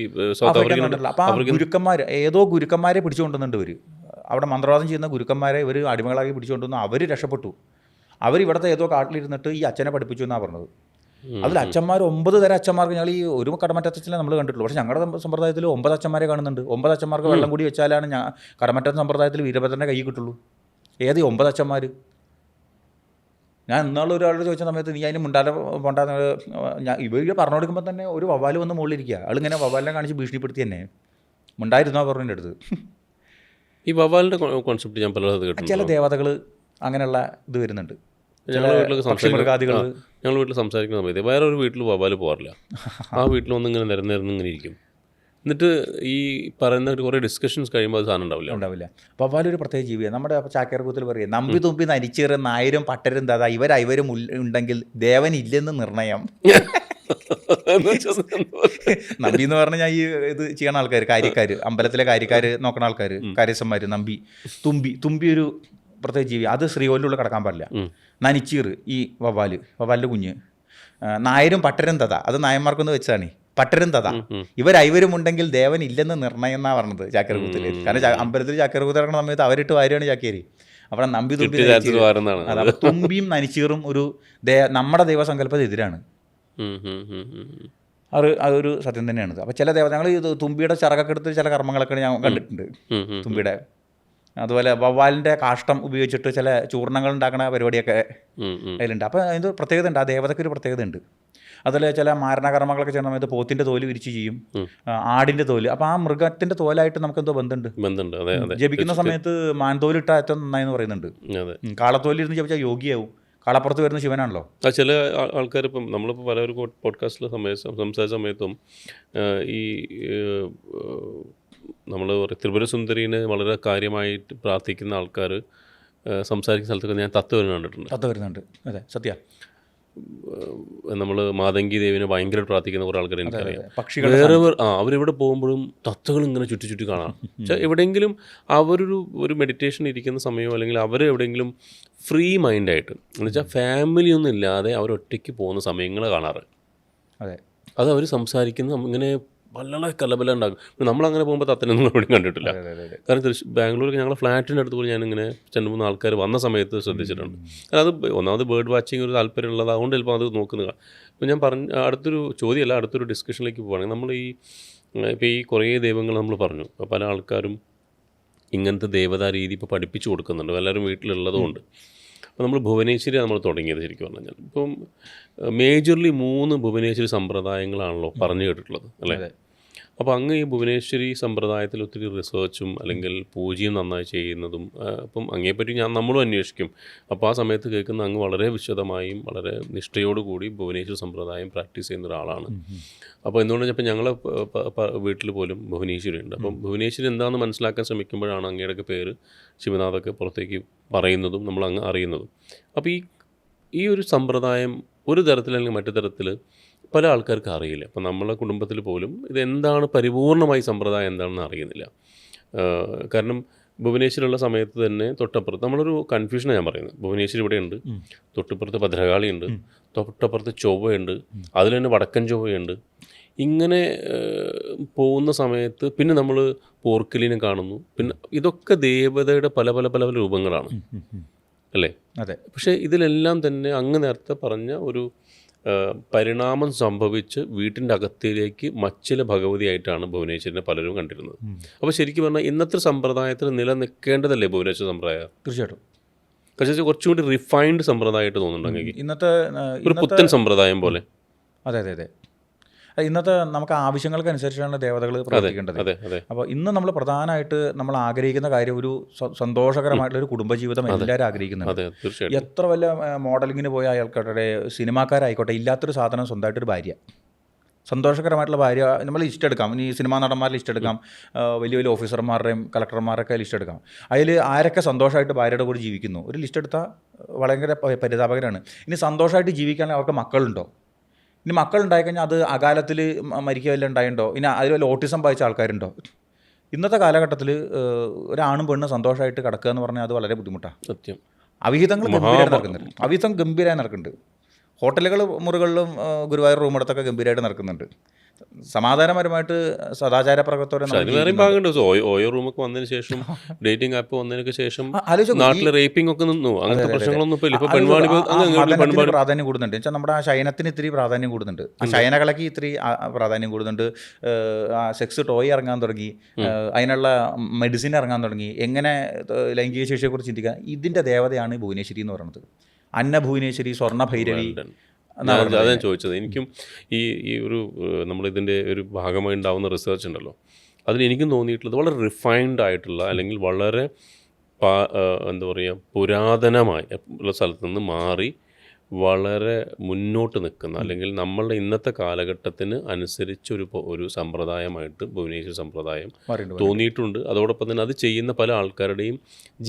സൗത്ത് ആഫ്രിക്കയിലുണ്ടല്ലോ. അപ്പോൾ ആ ഗുരുക്കന്മാർ ഏതോ ഗുരുക്കന്മാരെ പിടിച്ചുകൊണ്ടുവന്നുണ്ട്. ഇവർ അവിടെ മന്ത്രവാദം ചെയ്യുന്ന ഗുരുക്കന്മാരെ ഇവർ അടിമകളാക്കി പിടിച്ചുകൊണ്ടുവന്ന് അവർ രക്ഷപ്പെട്ടു. അവരിവിടുത്തെ ഏതോ കാട്ടിലിരുന്നിട്ട് ഈ അച്ഛനെ പഠിപ്പിച്ചു എന്നാണ് പറഞ്ഞത്. അതിൽ അച്ഛന്മാർ 9 തരം അച്ഛന്മാർക്ക് ഞങ്ങൾ ഈ ഒരു കടമറ്റച്ചനെ നമ്മൾ കണ്ടിട്ടുള്ളൂ. പക്ഷേ ഞങ്ങളുടെ സമ്പ്രദായത്തിൽ 9 അച്ഛന്മാരെ കാണുന്നുണ്ട്. 9 അച്ഛന്മാർക്ക് വെള്ളം കൂടി വെച്ചാലാണ് കടമറ്റ സമ്പ്രദായത്തിൽ വീരഭദ്രൻ്റെ കൈ കിട്ടുള്ളൂ. ഏത് 9 അച്ഛന്മാർ? ഞാൻ ഇന്നാളും ഒരാളോട് ചോദിച്ച സമയത്ത് നീ അതിന് പോണ്ടാന്ന് ഇവർ പറഞ്ഞു കൊടുക്കുമ്പോൾ തന്നെ ഒരു വവ്വാല് വന്ന് മുകളിലിരിക്കുക. ആളിങ്ങനെ വവ്വാലിനെ കാണിച്ച് ഭീഷണിപ്പെടുത്തി തന്നെ മുണ്ടായിരുന്നോ പറഞ്ഞതിൻ്റെ അടുത്ത്. ഈ വവ്വാലിൻ്റെ കോൺസെപ്റ്റ് ഞാൻ പലത് കേട്ടു. ചില ദേവതകൾ അങ്ങനെയുള്ള ഇത് വരുന്നുണ്ട്. ഞങ്ങൾ വീട്ടിൽ സംസാരിക്കുന്ന സമയത്ത് വേറെ ഒരു വീട്ടിൽ വവ്വാല് പോകാറില്ല. ആ വീട്ടിൽ വന്നിങ്ങനെ നിരന്നിങ്ങനെ ഇരിക്കും. എന്നിട്ട് ഈ പറയുന്ന കുറേ ഡിസ്കഷൻസ് കഴിയുമ്പോൾ അത് സാധനം ഉണ്ടാവില്ല. വവ്വാലൊരു പ്രത്യേക ജീവിയാണ്. നമ്മുടെ ചാക്കേർകൂത്തിൽ പറയുക നമ്പി തുമ്പി നരിച്ചേറ് നായരും പട്ടരും ദാ ഇവരും ഉണ്ടെങ്കിൽ ദേവൻ ഇല്ലെന്ന് നിർണയം. നമ്പി എന്ന് പറഞ്ഞാൽ ഞാൻ ഈ ഇത് ചെയ്യണ ആൾക്കാർ, കാര്യക്കാർ, അമ്പലത്തിലെ കാര്യക്കാർ നോക്കണ ആൾക്കാർ, കാര്യസ്ഥന്മാർ. തുമ്പി ഒരു പ്രത്യേക ജീവി. അത് ശ്രീകോലിലുള്ള കിടക്കാൻ പാടില്ല. നനിച്ചീർ ഈ വവ്വാലിൻ്റെ കുഞ്ഞ്. നായരും പട്ടരും തഥ അത് നായന്മാർക്കൊന്ന് വെച്ചാണ്. പട്ടരും തഥ ഇവരും ഉണ്ടെങ്കിൽ ദേവൻ ഇല്ലെന്ന് നിർണയം എന്നാണ് പറഞ്ഞത് ചാക്കേർകൂത്തിൽ. കാരണം അമ്പലത്തിൽ ചാക്കേർകൂത്ത് ഇറങ്ങുന്ന സമയത്ത് അവരിട്ട് വാരുകയാണ് ചാക്കേരി. അവിടെ നമ്പി തുമ്പിയും നനിച്ചീറും ഒരു നമ്മുടെ ദൈവസങ്കല്പത്തിന് എതിരാണ്. അതൊരു സത്യം തന്നെയാണ്. അപ്പോൾ ചില ഞങ്ങൾ ഇത് തുമ്പിയുടെ ചിറകൊക്കെ എടുത്ത് ചില കർമ്മങ്ങളൊക്കെ ഞാൻ കണ്ടിട്ടുണ്ട്. തുമ്പിയുടെ അതുപോലെ വവ്വാലിൻ്റെ കാഷ്ടം ഉപയോഗിച്ചിട്ട് ചില ചൂർണ്ണങ്ങൾ ഉണ്ടാക്കുന്ന പരിപാടിയൊക്കെ അതിലുണ്ട്. അപ്പോൾ അതിന് പ്രത്യേകത ഉണ്ട്. ആ ദേവതയ്ക്കൊരു പ്രത്യേകത ഉണ്ട്. അതുപോലെ ചില മാരണകർമ്മങ്ങളൊക്കെ ചെയ്യുന്ന സമയത്ത് പോത്തിൻ്റെ തോല് വിരിച്ച് ചെയ്യും, ആടിൻ്റെ തോല്. അപ്പോൾ ആ മൃഗത്തിൻ്റെ തോലായിട്ട് നമുക്ക് എന്തോ ബന്ധമുണ്ട്. ജപിക്കുന്ന സമയത്ത് മാൻതോലിട്ടാൽ ഏറ്റവും നന്നായെന്ന് പറയുന്നുണ്ട്. കാളത്തോലിരുന്ന് ജപിച്ചാൽ യോഗിയാവും. കാളപ്പുറത്ത് വരുന്ന ശിവനാണല്ലോ. ചില ആൾക്കാർ ഇപ്പം നമ്മളിപ്പോൾ പല പോഡ്കാസ്റ്റിലെ സംസാരിച്ച സമയത്തും ഈ നമ്മൾ ത്രിപുര സുന്ദരീനെ വളരെ കാര്യമായിട്ട് പ്രാർത്ഥിക്കുന്ന ആൾക്കാർ സംസാരിക്കുന്ന സ്ഥലത്തൊക്കെ ഞാൻ തത്വം കണ്ടിട്ടുണ്ട്. അതെ, സത്യ. നമ്മൾ മാതങ്കി ദേവിനെ ഭയങ്കരമായിട്ട് പ്രാർത്ഥിക്കുന്ന കുറേ ആൾക്കാർ എനിക്കറിയാം. വേറെ അവരെവിടെ പോകുമ്പോഴും തത്വങ്ങൾ ഇങ്ങനെ ചുറ്റി കാണാം. എവിടെയെങ്കിലും അവരൊരു മെഡിറ്റേഷൻ ഇരിക്കുന്ന സമയമോ അല്ലെങ്കിൽ അവർ എവിടെയെങ്കിലും ഫ്രീ മൈൻഡായിട്ട് എന്ന് വെച്ചാൽ ഫാമിലിയൊന്നും ഇല്ലാതെ അവരൊറ്റയ്ക്ക് പോകുന്ന സമയങ്ങൾ കാണാറ്. അതെ, അത് അവർ സംസാരിക്കുന്ന ഇങ്ങനെ വളരെ കലബല ഉണ്ടാകും. നമ്മളങ്ങനെ പോകുമ്പോൾ തത്തനൊന്നും എവിടെയും കണ്ടിട്ടില്ല. അതെ അതെ അതെ കാരണം ബാംഗ്ലൂർ ഞങ്ങളുടെ ഫ്ലാറ്റിൻ്റെ അടുത്ത് പോലും ഞാനിങ്ങനെ 2-3 ആൾക്കാർ വന്ന സമയത്ത് ശ്രദ്ധിച്ചിട്ടുണ്ട്. കാരണം അത് ഒന്നാമത് ബേർഡ് വാച്ചിങ് ഒരു താല്പര്യമുള്ളത് അതുകൊണ്ട് ചിലപ്പോൾ അത് നോക്കുന്നത്. ഇപ്പോൾ ഞാൻ അടുത്തൊരു ചോദ്യമല്ല, അടുത്തൊരു ഡിസ്കഷനിലേക്ക് പോവുകയാണെങ്കിൽ നമ്മൾ ഇപ്പോൾ ഈ കുറേ ദൈവങ്ങൾ നമ്മൾ പറഞ്ഞു. അപ്പോൾ പല ആൾക്കാരും ഇങ്ങനത്തെ ദേവതാ രീതി ഇപ്പോൾ പഠിപ്പിച്ചു കൊടുക്കുന്നുണ്ട്, എല്ലാവരും വീട്ടിലുള്ളതുകൊണ്ട്. അപ്പോൾ നമ്മൾ ഭുവനേശ്വരി നമ്മൾ തുടങ്ങിയത് ശരിക്കും പറഞ്ഞു കഴിഞ്ഞാൽ ഇപ്പം മേജർലി 3 ഭുവനേശ്വരി സമ്പ്രദായങ്ങളാണല്ലോ പറഞ്ഞു കേട്ടിട്ടുള്ളത് അല്ലേ? അപ്പോൾ അങ്ങ് ഈ ഭുവനേശ്വരി സമ്പ്രദായത്തിൽ ഒത്തിരി റിസർച്ചും അല്ലെങ്കിൽ പൂജയും നന്നായി ചെയ്യുന്നതും അപ്പം അങ്ങേപ്പറ്റി നമ്മളും അന്വേഷിക്കും. അപ്പോൾ ആ സമയത്ത് കേൾക്കുന്ന അങ്ങ് വളരെ വിശദമായും വളരെ നിഷ്ഠയോടുകൂടി ഭുവനേശ്വരി സമ്പ്രദായം പ്രാക്ടീസ് ചെയ്യുന്ന ഒരാളാണ്. അപ്പോൾ എന്തുകൊണ്ട് വെച്ചപ്പോൾ ഞങ്ങളെ വീട്ടിൽ പോലും ഭുവനേശ്വരി ഉണ്ട്. അപ്പം ഭുവനേശ്വരി എന്താണെന്ന് മനസ്സിലാക്കാൻ ശ്രമിക്കുമ്പോഴാണ് അങ്ങയുടെ പേര് ശിവനാഥൊക്കെ പുറത്തേക്ക് പറയുന്നതും നമ്മൾ അങ്ങ് അറിയുന്നതും. അപ്പോൾ ഈ ഒരു സമ്പ്രദായം ഒരു തരത്തിൽ അല്ലെങ്കിൽ മറ്റു തരത്തിൽ പല ആൾക്കാർക്ക് അറിയില്ല. അപ്പം നമ്മളെ കുടുംബത്തിൽ പോലും ഇതെന്താണ് പരിപൂർണമായി സമ്പ്രദായം എന്താണെന്ന് അറിയുന്നില്ല. കാരണം ഭുവനേശ്വരിയുള്ള സമയത്ത് തന്നെ തൊട്ടപ്പുറത്ത് നമ്മളൊരു കൺഫ്യൂഷനാണ് ഞാൻ പറയുന്നത്. ഭുവനേശ്വരി ഇവിടെയുണ്ട്, തൊട്ടപ്പുറത്ത് ഭദ്രകാളിയുണ്ട്, തൊട്ടപ്പുറത്ത് ചൊവ്വയുണ്ട്, അതിൽ തന്നെ വടക്കൻ ചൊവ്വയുണ്ട്. ഇങ്ങനെ പോകുന്ന സമയത്ത് പിന്നെ നമ്മൾ പോർക്കലിനെ കാണുന്നു. പിന്നെ ഇതൊക്കെ ദേവതയുടെ പല പല പല പല രൂപങ്ങളാണ് അല്ലേ? അതെ. പക്ഷേ ഇതിലെല്ലാം തന്നെ അങ്ങ് നേരത്തെ പറഞ്ഞ ഒരു പരിണാമം സംഭവിച്ച് വീട്ടിൻ്റെ അകത്തിലേക്ക് മച്ചില ഭഗവതിയായിട്ടാണ് ഭുവനേശ്വരിനെ പലരും കണ്ടിരുന്നത്. അപ്പോൾ ശരിക്കും പറഞ്ഞാൽ ഇന്നത്തെ സമ്പ്രദായത്തിൽ നിലനിൽക്കേണ്ടതല്ലേ ഭുവനേശ്വര സമ്പ്രദായം? തീർച്ചയായിട്ടും. പക്ഷേ കുറച്ചും കൂടി റിഫൈൻഡ് സമ്പ്രദായമായിട്ട് തോന്നുന്നുണ്ടെങ്കിൽ ഇന്നത്തെ ഒരു പുത്തൻ സമ്പ്രദായം പോലെ. അതെ അതെ അതെ. ഇന്നത്തെ നമുക്ക് ആവശ്യങ്ങൾക്കനുസരിച്ചാണ് ദേവതകൾ പ്രവർത്തിക്കേണ്ടത്. അപ്പോൾ ഇന്ന് നമ്മൾ പ്രധാനമായിട്ട് നമ്മൾ ആഗ്രഹിക്കുന്ന കാര്യം ഒരു സന്തോഷകരമായിട്ടുള്ള ഒരു കുടുംബജീവിതം എല്ലാവരും ആഗ്രഹിക്കുന്നുണ്ട്. എത്ര വലിയ മോഡലിങ്ങിന് പോയ ആൾക്കാരുടെ സിനിമാക്കാരായിക്കോട്ടെ, ഇല്ലാത്തൊരു സാധനം സ്വന്തമായിട്ടൊരു ഭാര്യ, സന്തോഷകരമായിട്ടുള്ള ഭാര്യ. നമ്മൾ ലിസ്റ്റ് എടുക്കാം, ഇനി സിനിമാ നടന്മാരുടെ ലിസ്റ്റ് എടുക്കാം, വലിയ വലിയ ഓഫീസർമാരുടെയും കളക്ടർമാരൊക്കെ ലിസ്റ്റ് എടുക്കാം. അതിൽ ആരൊക്കെ സന്തോഷമായിട്ട് ഭാര്യയുടെ കൂടെ ജീവിക്കുന്നു ഒരു ലിസ്റ്റ് എടുത്താൽ ഭയങ്കര പരിതാപകരമാണ്. ഇനി സന്തോഷമായിട്ട് ജീവിക്കാണെങ്കിൽ അവർക്ക് മക്കളുണ്ടോ? ഇനി മക്കളുണ്ടായിക്കഴിഞ്ഞാൽ അത് അകാലത്തിൽ മരിക്കുക വല്ല ഉണ്ടായിട്ടുണ്ടോ? ഇനി അതിൽ വല്ല ഓട്ടിസം ബാധിച്ച ആൾക്കാരുണ്ടോ? ഇന്നത്തെ കാലഘട്ടത്തിൽ ഒരാണും പെണ്ണും സന്തോഷമായിട്ട് കിടക്കുക എന്ന് പറഞ്ഞാൽ അത് വളരെ ബുദ്ധിമുട്ടാണ്. സത്യം. അവിഹിതങ്ങൾ ഗംഭീരമായിട്ട് നടക്കുന്നുണ്ട്. അവിഹിതം ഗംഭീരമായി നടക്കുന്നുണ്ട്. ഹോട്ടലുകൾ മുറികളിലും ഗുരുവായൂർ റൂമെടുത്തൊക്കെ ഗംഭീരമായിട്ട് നടക്കുന്നുണ്ട്. സമാധാനപരമായിട്ട് സദാചാരപ്രകത്തോടെ ഓയോ റൂമൊക്കെ വന്നതിന് ശേഷം ഡേറ്റിംഗ് ആപ്പ് വന്നതിനൊക്കെ ശേഷം നാട്ടിലെ റേപ്പിംഗ് ഒക്കെ നിന്നു. അങ്ങനത്തെ പ്രശ്നങ്ങളൊന്നും പ്രാധാന്യം കൂടുന്നുണ്ട്. വെച്ചാൽ നമ്മുടെ ആ ശയനത്തിന് ഇത്തിരി പ്രാധാന്യം കൂടുന്നുണ്ട്, ആ ശയനകലയ്ക്ക് ഇത്തിരി പ്രാധാന്യം കൂടുന്നുണ്ട്. സെക്സ് ടോയ് ഇറങ്ങാൻ തുടങ്ങി, അതിനുള്ള മെഡിസിൻ ഇറങ്ങാൻ തുടങ്ങി. എങ്ങനെ ലൈംഗിക ശേഷിയെക്കുറിച്ച് ചിന്തിക്കുക. ഇതിൻ്റെ ദേവതയാണ് ഭുവനേശ്വരി എന്ന് പറയുന്നത്. അന്നഭുവനേശ്വരി, സ്വർണ്ണ ഭൈരവി. അതാണ് ചോദിച്ചത്. എനിക്കും ഈ ഒരു നമ്മളിതിൻ്റെ ഒരു ഭാഗമായി ഉണ്ടാകുന്ന റിസർച്ച് ഉണ്ടല്ലോ, അതിൽ എനിക്കും തോന്നിയിട്ടുള്ളത് വളരെ റിഫൈൻഡ് ആയിട്ടുള്ള അല്ലെങ്കിൽ വളരെ എന്താ പറയുക പുരാതനമായ ഉള്ള സ്ഥലത്ത് നിന്ന് മാറി വളരെ മുന്നോട്ട് നിൽക്കുന്ന അല്ലെങ്കിൽ നമ്മളുടെ ഇന്നത്തെ കാലഘട്ടത്തിന് അനുസരിച്ചൊരു സമ്പ്രദായമായിട്ട് ഭുവനേശ്വരി സമ്പ്രദായം തോന്നിയിട്ടുണ്ട്. അതോടൊപ്പം തന്നെ അത് ചെയ്യുന്ന പല ആൾക്കാരുടെയും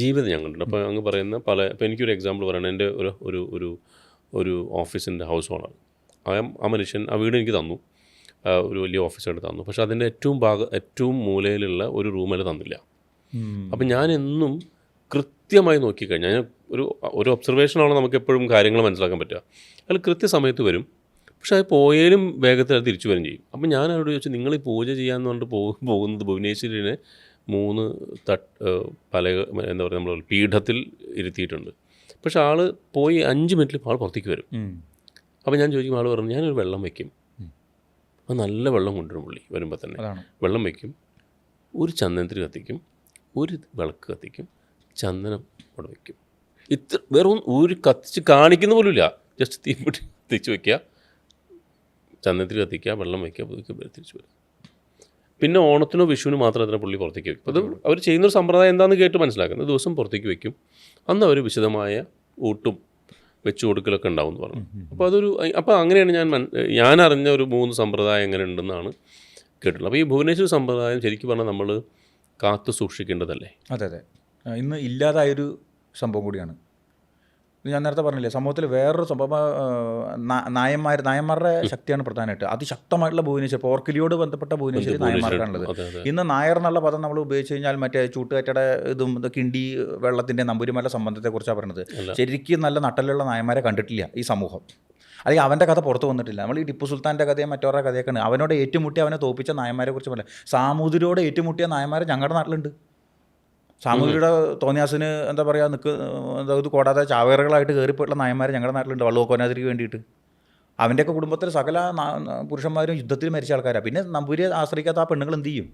ജീവിതം ഞാൻ കണ്ടിട്ടുണ്ട്. അപ്പോൾ അങ്ങ് പറയുന്ന ഇപ്പോൾ എനിക്കൊരു എക്സാമ്പിൾ പറയണം. എൻ്റെ ഒരു ഓഫീസിൻ്റെ ഹൗസ് ഓണർ, ആ മനുഷ്യൻ ആ വീട് എനിക്ക് തന്നു, ഒരു വലിയ ഓഫീസായിട്ട് തന്നു. പക്ഷേ അതിൻ്റെ ഏറ്റവും മൂലയിലുള്ള ഒരു റൂമിൽ തന്നില്ല. അപ്പം ഞാൻ എന്നും കൃത്യമായി നോക്കിക്കഴിഞ്ഞാൽ ഒരു ഒബ്സർവേഷനാണ് നമുക്ക് എപ്പോഴും കാര്യങ്ങൾ മനസ്സിലാക്കാൻ പറ്റുക. അതിൽ കൃത്യസമയത്ത് വരും, പക്ഷെ അത് പോയാലും വേഗത്തിൽ അത് തിരിച്ചു വരും ചെയ്യും. അപ്പം ഞാൻ അവരോട് ചോദിച്ചു, നിങ്ങൾ ഈ പൂജ ചെയ്യാമെന്ന് പറഞ്ഞിട്ട് പോകുന്നത് ഭുവനേശ്വരിനെ 3 എന്താ പറയുക നമ്മൾ പീഠത്തിൽ ഇരുത്തിയിട്ടുണ്ട്. പക്ഷെ ആൾ പോയി 5 മിനിറ്റിൽ ആൾ പുറത്തേക്ക് വരും. അപ്പോൾ ഞാൻ ചോദിക്കും, ആൾ പറഞ്ഞു ഞാനൊരു വെള്ളം വയ്ക്കും, അത് നല്ല വെള്ളം കൊണ്ടുവരും പുള്ളി വരുമ്പോൾ തന്നെ. വെള്ളം വയ്ക്കും, ഒരു ചന്ദനത്തിരി കത്തിക്കും, ഒരു വിളക്ക് കത്തിക്കും, ചന്ദനം അവിടെ വയ്ക്കും. വേറെ ഒരു കത്തിച്ച് കാണിക്കുന്ന പോലും ഇല്ല. ജസ്റ്റ് തീപ്പെട്ടി കത്തിച്ച് വയ്ക്കുക, ചന്ദനത്തിരി കത്തിക്കുക, വെള്ളം വയ്ക്കുക, പുതുക്കുക, തിരിച്ചു വരും. പിന്നെ ഓണത്തിനോ വിഷുവിനോ മാത്രം അതിനെ പുള്ളി പുറത്തേക്ക് വയ്ക്കും. അത് അവർ ചെയ്യുന്നൊരു സമ്പ്രദായം എന്താണെന്ന് കേട്ട് മനസ്സിലാക്കുന്നത്. ദിവസം പുറത്തേക്ക് വയ്ക്കും. അന്ന് അവർ വിശദമായ ഊട്ടും വെച്ചു കൊടുക്കലൊക്കെ ഉണ്ടാവും എന്ന് പറഞ്ഞു. അപ്പോൾ അങ്ങനെയാണ് ഞാൻ അറിഞ്ഞ ഒരു 3 സമ്പ്രദായം എങ്ങനെ ഉണ്ടെന്നാണ് കേട്ടിട്ടുള്ളത്. അപ്പോൾ ഈ ഭുവനേശ്വരി സമ്പ്രദായം ശരിക്കും പറഞ്ഞാൽ നമ്മൾ കാത്തു സൂക്ഷിക്കേണ്ടതല്ലേ? അതെ അതെ. ഇന്ന് ഇല്ലാതായൊരു സംഭവം കൂടിയാണ്. ഞാൻ നേരത്തെ പറഞ്ഞില്ലേ, സമൂഹത്തിൽ വേറൊരു സംഭവം നായന്മാരുടെ ശക്തിയാണ് പ്രധാനമായിട്ട്. അതിശക്തമായിട്ടുള്ള ഭുവനേശ്വരി, പോർക്കിലിയോട് ബന്ധപ്പെട്ട ഭുവനേശ്വരി നായന്മാർക്കാണുള്ളത്. ഇന്ന് നായർ എന്നുള്ള പദം നമ്മൾ ഉപയോഗിച്ച് കഴിഞ്ഞാൽ മറ്റേ ചൂട്ടുകാറ്റയുടെ ഇതും കിണ്ടി വെള്ളത്തിൻ്റെ നമ്പൂരിമാരുടെ സംബന്ധത്തെക്കുറിച്ചാണ് പറയുന്നത്. ശരിക്കും നല്ല നട്ടലുള്ള നായന്മാരെ കണ്ടിട്ടില്ല ഈ സമൂഹം. അല്ലെങ്കിൽ അവൻ്റെ കഥ പുറത്ത് വന്നിട്ടില്ല. നമ്മൾ ഈ ടിപ്പു സുൽത്താൻ്റെ കഥയും മറ്റവരുടെ കഥയൊക്കെയാണ്. അവനോട് ഏറ്റുമുട്ടി അവനെ തോപ്പിച്ച നായന്മാരെ കുറിച്ച് പറയാം. സാമൂതിരിയോട് ഏറ്റുമുട്ടിയ നായന്മാർ ഞങ്ങളുടെ നാട്ടിലുണ്ട്. സാമൂതിരിയുടെ തോന്നിയാസിന് എന്താ പറയുക ഇത് കൂടാതെ ചാവേറുകളായിട്ട് കയറിപ്പോയിട്ടുള്ള നായന്മാർ ഞങ്ങളുടെ നാട്ടിലുണ്ട്, വള്ളുവക്കോനാതിരിക്ക് വേണ്ടിയിട്ട്. അവൻ്റെയൊക്കെ കുടുംബത്തിൽ സകല പുരുഷന്മാരും യുദ്ധത്തിൽ മരിച്ച ആൾക്കാരാണ്. പിന്നെ നമ്പൂരിയെ ആശ്രയിക്കാത്ത ആ പെണ്ണുങ്ങൾ എന്ത് ചെയ്യും?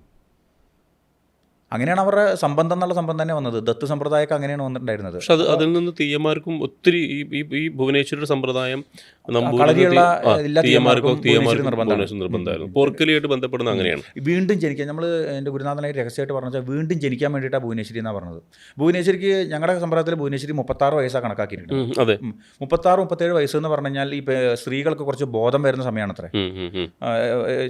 അങ്ങനെയാണ് അവരുടെ സംബന്ധം എന്നുള്ള സംബന്ധം തന്നെ വന്നത്. ദത്ത് സമ്പ്രദായമൊക്കെ അങ്ങനെയാണ് വന്നിട്ടുണ്ടായിരുന്നത്. പക്ഷെ അതിൽ നിന്ന് തീയന്മാർക്കും ഒത്തിരി ഈ ഭുവനേശ്വരിയുടെ സമ്പ്രദായം കളരിയുള്ള എല്ലാ തീയന്മാർക്കും നിർബന്ധമായിരുന്നു. പോർക്കലിയായിട്ട് ബന്ധപ്പെടുന്ന അങ്ങനെയാണ്. വീണ്ടും ജനിക്കാൻ നമ്മൾ എൻ്റെ ഗുരുനാഥനായി രഹസ്യമായിട്ട് പറഞ്ഞു വെച്ചാൽ വീണ്ടും ജനിക്കാൻ വേണ്ടിയിട്ടാണ് ഭുവനേശ്വരി എന്നാണ് പറഞ്ഞത്. ഭുവനേശ്വരിക്ക് ഞങ്ങളുടെ സമ്പ്രദായത്തിൽ ഭുവനേശ്വരി 36 വയസ്സാണ് കണക്കാക്കിയിട്ടുണ്ട്. അതെ, 36-37 വയസ്സെന്ന് പറഞ്ഞു കഴിഞ്ഞാൽ ഈ സ്ത്രീകൾക്ക് കുറച്ച് ബോധം വരുന്ന സമയമാണത്രേ.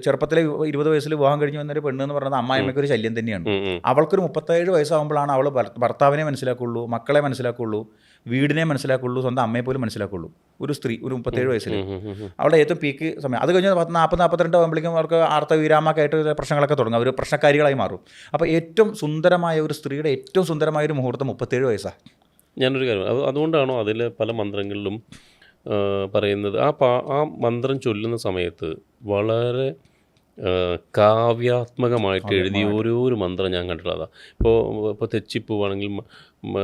ചെറുപ്പത്തിലെ 20 വയസ്സിൽ വിവാഹം കഴിഞ്ഞ് വന്നൊരു പെണ്ണ് എന്ന് പറയുന്നത് അമ്മായിമ്മയ്ക്ക് ഒരു ശല്യം തന്നെയാണ്. അവൾക്കൊരു 37 വയസ്സാകുമ്പോഴാണ് അവൾ ഭർത്താവിനെ മനസ്സിലാക്കുള്ളൂ, മക്കളെ മനസ്സിലാക്കുള്ളൂ, വീടിനെ മനസ്സിലാക്കുള്ളൂ, സ്വന്തം അമ്മയെ പോലും മനസ്സിലാക്കുള്ളൂ. ഒരു സ്ത്രീ ഒരു 37 വയസ്സിൽ അവളുടെ ഏറ്റവും പീക്ക് സമയം. അത് കഴിഞ്ഞ് 40-42 ആകുമ്പോഴേക്കും അവർക്ക് ആർത്തവീരാമൊക്കെ ആയിട്ട് പ്രശ്നങ്ങളൊക്കെ തുടങ്ങും. അവർ പ്രശ്നക്കാരികളായി മാറും. അപ്പോൾ ഏറ്റവും സുന്ദരമായ ഒരു സ്ത്രീയുടെ ഏറ്റവും സുന്ദരമായ ഒരു മുഹൂർത്തം 37 വയസ്സാണ്. ഞാനൊരു കാര്യം, അതുകൊണ്ടാണോ അതിൽ പല മന്ത്രങ്ങളിലും പറയുന്നത് ആ മന്ത്രം ചൊല്ലുന്ന സമയത്ത് വളരെ കാവ്യാത്മകമായിട്ട് എഴുതിയ ഓരോരു മന്ത്രം ഞാൻ കണ്ടിട്ടുള്ളതാണ്. ഇപ്പോൾ തെച്ചിപ്പൂവാണെങ്കിൽ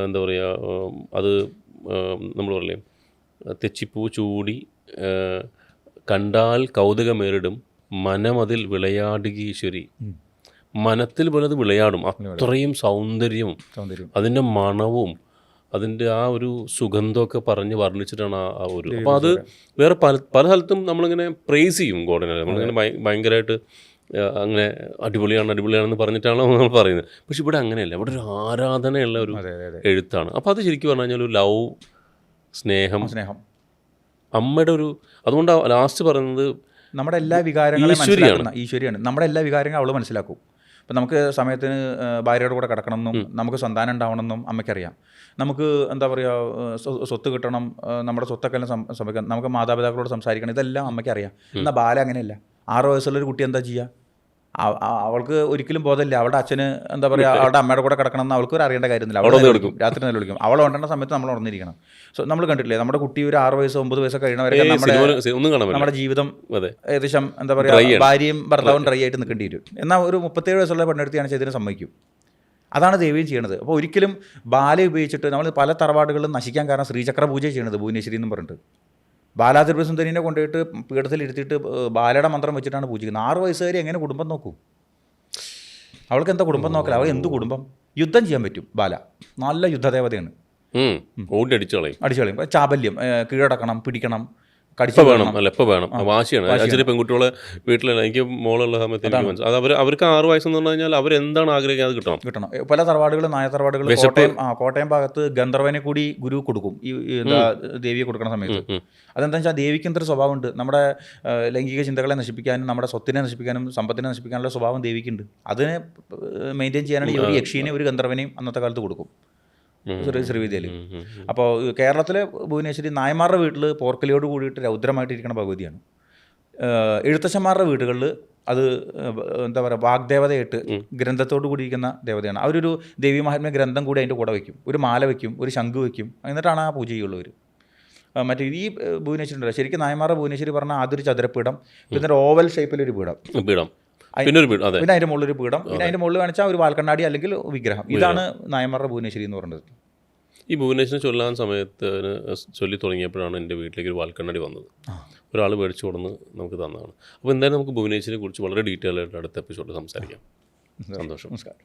എന്താ പറയുക, അത് നമ്മൾ പറയില്ലേ, തെച്ചിപ്പൂ ചൂടി കണ്ടാൽ കൗതുകമേറിടും മനമതിൽ വിളയാടുകീശ്വരി. മനത്തിൽ പോലെ അത് വിളയാടും. അത്രയും സൗന്ദര്യവും അതിൻ്റെ മണവും അതിൻ്റെ ആ ഒരു സുഗന്ധമൊക്കെ പറഞ്ഞ് വർണ്ണിച്ചിട്ടാണ് ആ ഒരു. അപ്പോൾ അത് വേറെ പല സ്ഥലത്തും നമ്മളിങ്ങനെ പ്രേസ് ചെയ്യും ഗോഡിനെ. നമ്മളിങ്ങനെ ഭയങ്കരമായിട്ട് അങ്ങനെ അടിപൊളിയാണെന്ന് പറഞ്ഞിട്ടാണ് നമ്മൾ പറയുന്നത്. പക്ഷെ ഇവിടെ അങ്ങനെയല്ല. ഇവിടെ ഒരു ആരാധനയുള്ള ഒരു എഴുത്താണ്. അപ്പോൾ അത് ശരിക്കും പറഞ്ഞു കഴിഞ്ഞാൽ ഒരു ലവ്, സ്നേഹം അമ്മയുടെ ഒരു. അതുകൊണ്ടാണ് ലാസ്റ്റ് പറയുന്നത് നമ്മുടെ എല്ലാ വികാരങ്ങളും ഈശ്വരിയാണ്. നമ്മുടെ എല്ലാ വികാരങ്ങളും അവൾ മനസ്സിലാക്കും. ഇപ്പം നമുക്ക് സമയത്തിന് ഭാര്യയുടെ കൂടെ കിടക്കണമെന്നും നമുക്ക് സന്താനം ഉണ്ടാവണമെന്നും അമ്മയ്ക്കറിയാം. നമുക്ക് എന്താ പറയുക സ്വത്ത് കിട്ടണം, നമ്മുടെ സ്വത്തൊക്കെ എല്ലാം സംഭവിക്കണം, നമുക്ക് മാതാപിതാക്കളോട് സംസാരിക്കണം, ഇതെല്ലാം അമ്മയ്ക്കറിയാം. എന്നാൽ ബാല അങ്ങനെയല്ല. 6 വയസ്സുള്ളൊരു കുട്ടി എന്താ ചെയ്യുക? അവൾക്ക് ഒരിക്കലും ബോധമില്ല. അവളുടെ അച്ഛന് എന്താ പറയുക അവളുടെ അമ്മയുടെ കൂടെ കിടക്കണം എന്ന് അവൾക്ക് ഒരു അറിയേണ്ട കാര്യമൊന്നുമില്ല. അവൾ വിളിക്കും, രാത്രി നല്ല വിളിക്കും. അവൾ ഉണ്ടെന്ന സമയത്ത് നമ്മൾ ഉണർന്നിരിക്കണം. സോ നമ്മൾ കണ്ടിട്ടില്ലേ, നമ്മുടെ കുട്ടി ഒരു 6 വയസ്സ് 9 വയസ്സൊക്കെ കഴിയണവരെ നമ്മുടെ ജീവിതം ഏകദേശം എന്താ പറയുക ഭാര്യയും ഭർത്താവും ഡ്രൈ ആയിട്ട് നിൽക്കേണ്ടി വരും. എന്നാൽ ഒരു 37 വയസ്സുള്ള പെണ്ണെടുത്തിയാണ് ചെയ്തതിന് സമ്മതിക്കും. അതാണ് ദേവിയും ചെയ്യണത്. അപ്പോൾ ഒരിക്കലും ബാല ഉപയോഗിച്ചിട്ട് നമ്മൾ പല തറവാടുകളിലും നശിക്കാൻ കാരണം ശ്രീചക്ര പൂജ ചെയ്യണത് ഭുവനേശ്വരി എന്നും പറഞ്ഞിട്ട്. ബാലാതിർസുന്ദരിനെ കൊണ്ടുപോയിട്ട് പീഠത്തിൽ ഇരുത്തിയിട്ട് ബാലയുടെ മന്ത്രം വെച്ചിട്ടാണ് പൂജിക്കുന്നത്. 6 വയസ്സുകാരി എങ്ങനെ കുടുംബം നോക്കൂ? അവൾക്ക് എന്താ കുടുംബം നോക്കല? അവൾ എന്ത് കുടുംബം? യുദ്ധം ചെയ്യാൻ പറ്റും. ബാല നല്ല യുദ്ധദേവതയാണ്. അടിച്ചു കളയും. ചാബല്യം, കീഴടക്കണം, പിടിക്കണം, വേണം വാശിയാണ്. ആക്ച്വലി പെൺകുട്ടികളെ വീട്ടിലല്ല, എനിക്ക് മോളുള്ള സമയത്ത് എനിക്ക് മനസ്സിലായി. അത് അവർക്ക് 6 വയസ്സെന്ന് പറഞ്ഞു കഴിഞ്ഞാൽ അവരെന്താണ് ആഗ്രഹിക്കുന്നത് അത് കിട്ടണം. പല തറവാടുകളും നായ തറവാടുകൾ കോട്ടയം ഭാഗത്ത് ഗന്ധർവനെ കൂടി ഗുരു കൊടുക്കും ഈ ദേവിയെ കൊടുക്കുന്ന സമയത്ത്. അതെന്താ വെച്ചാൽ ദേവിക്ക് എന്തൊരു സ്വഭാവമുണ്ട്. നമ്മുടെ ലൈംഗിക ചിന്തകളെ നശിപ്പിക്കാനും നമ്മുടെ സ്വത്തിനെ നശിപ്പിക്കാനും സമ്പത്തിനെ നശിപ്പിക്കാനുള്ള സ്വഭാവം ദേവിക്കുണ്ട്. അതിനെ മെയിൻറ്റെയിൻ ചെയ്യാനാണ് ഈ ഒരു യക്ഷിനെ ഒരു ഗന്ധർവനെയും അന്നത്തെ കാലത്ത് കൊടുക്കും ശ്രീവിദ്യയിൽ. അപ്പോൾ കേരളത്തിലെ ഭുവനേശ്വരി നായന്മാരുടെ വീട്ടിൽ പോർക്കലിയോട് കൂടിയിട്ട് രൗദ്രമായിട്ടിരിക്കുന്ന ഭഗവതിയാണ്. എഴുത്തച്ഛന്മാരുടെ വീടുകളിൽ അത് എന്താ പറയുക വാഗ്ദേവതയായിട്ട് ഗ്രന്ഥത്തോട് കൂടിയിരിക്കുന്ന ദേവതയാണ്. അവരൊരു ദേവി മഹാത്മ്യ ഗ്രന്ഥം കൂടി അതിൻ്റെ കൂടെ വയ്ക്കും, ഒരു മാല വയ്ക്കും, ഒരു ശംഖ് വയ്ക്കും, എന്നിട്ടാണ് ആ പൂജ ചെയ്യുള്ളവർ. മറ്റേ ഈ ഭുവനേശ്വരി ഉണ്ടല്ലോ, ശരിക്കും നായന്മാരുടെ ഭുവനേശ്വരി പറഞ്ഞാൽ ആദ്യൊരു ചതുരപ്പീഠം, പിന്നെ ഒരു ഓവൽ ഷേപ്പിലൊരു പീഠം, പിന്നെ അതിൻ്റെ മുകളിലൊരു പീഠം, പിന്നെ അതിൻ്റെ മുകളിൽ കാണിച്ചാൽ ഒരു വാൽക്കണ്ണാടി അല്ലെങ്കിൽ വിഗ്രഹം. ഇതാണ് നായന്മാരുടെ ഭുവനേശ്വരി എന്ന് പറയുന്നത്. ഈ ഭുവനേശ്വരി ചൊല്ലാൻ സമയത്ത് ചൊല്ലി തുടങ്ങിയപ്പോഴാണ് എൻ്റെ വീട്ടിലേക്ക് ഒരു വാൽക്കണ്ണാടി വന്നത്. ഒരാൾ മേടിച്ചു കൊടുന്ന് നമുക്ക് തന്നതാണ്. അപ്പോൾ എന്തായാലും നമുക്ക് ഭുവനേശ്വരിയെ കുറിച്ച് വളരെ ഡീറ്റെയിൽ ആയിട്ട് അടുത്ത എപ്പിസോഡിൽ സംസാരിക്കാം. സന്തോഷം. നമസ്കാരം.